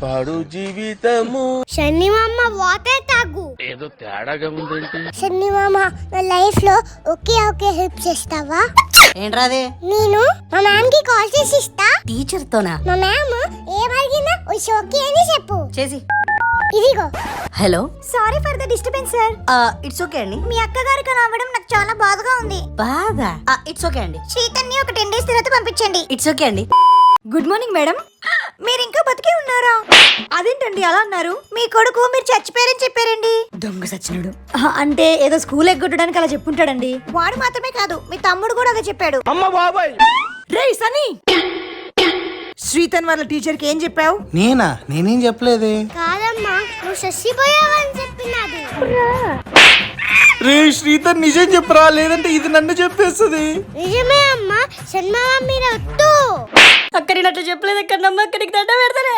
పాడు జీవితము. శని మామ వాటర్ తాగు. ఏదో తేడాగా ఉందేంటి? శని మామ నా లైఫ్ లో ఒకే హెల్ప్ చేస్తావా? ఏంట్రా అదే? నేను మా మ్యామ్ కి కాల్ చేసి ఇస్తా. టీచర్ తోనా? మా మ్యామ్ ఏమడిగినా ఓకే అని చెప్పు. చేసి ఇదిగో. Hello, sorry for the disturbance sir. It's okay అండి. మీ అక్కగారి కనవడం నాకు చాలా బాధగా ఉంది. బాగా ఇట్స్ ఓకే అండి. చైతన్య ఒక 10 days తర్వాత పంపించండి. ఇట్స్ ఓకే అండి. Good morning madam. మీరు ఇంకా బతికే ఉన్నారా? అదేంటండి అలా అన్నారు? మీ కొడుకు మీరు చచ్చిపోయారని చెప్పారండి. దొంగ సచ్చినాడు. అంటే ఏదో స్కూల్ ఎగ్గొట్టడానికి అలా చెప్పుంటాడండి. వాడు మాత్రమే కాదు, మీ తమ్ముడు కూడా అదే చెప్పాడు. అమ్మ బాబాయ్. రేయ్ సన్నీ, శ్రీతన్ వాళ్ళ టీచర్ కి ఏం చెప్పావు? నేనేం చెప్పలేదే. కాదమ్మా, నువ్వు చచ్చిపోయావని చెప్పినది. రే శ్రీతన్ నిజం చెప్పరా, లేదంటే ఇది నన్ను చెప్పేస్తుంది. నిజమే అమ్మా, శన్మామ మీద ఒట్టు. అక్కడి నట్టు చెప్పలేదు, అక్కడ నమ్మ అక్కడికి దండ పెడతానే.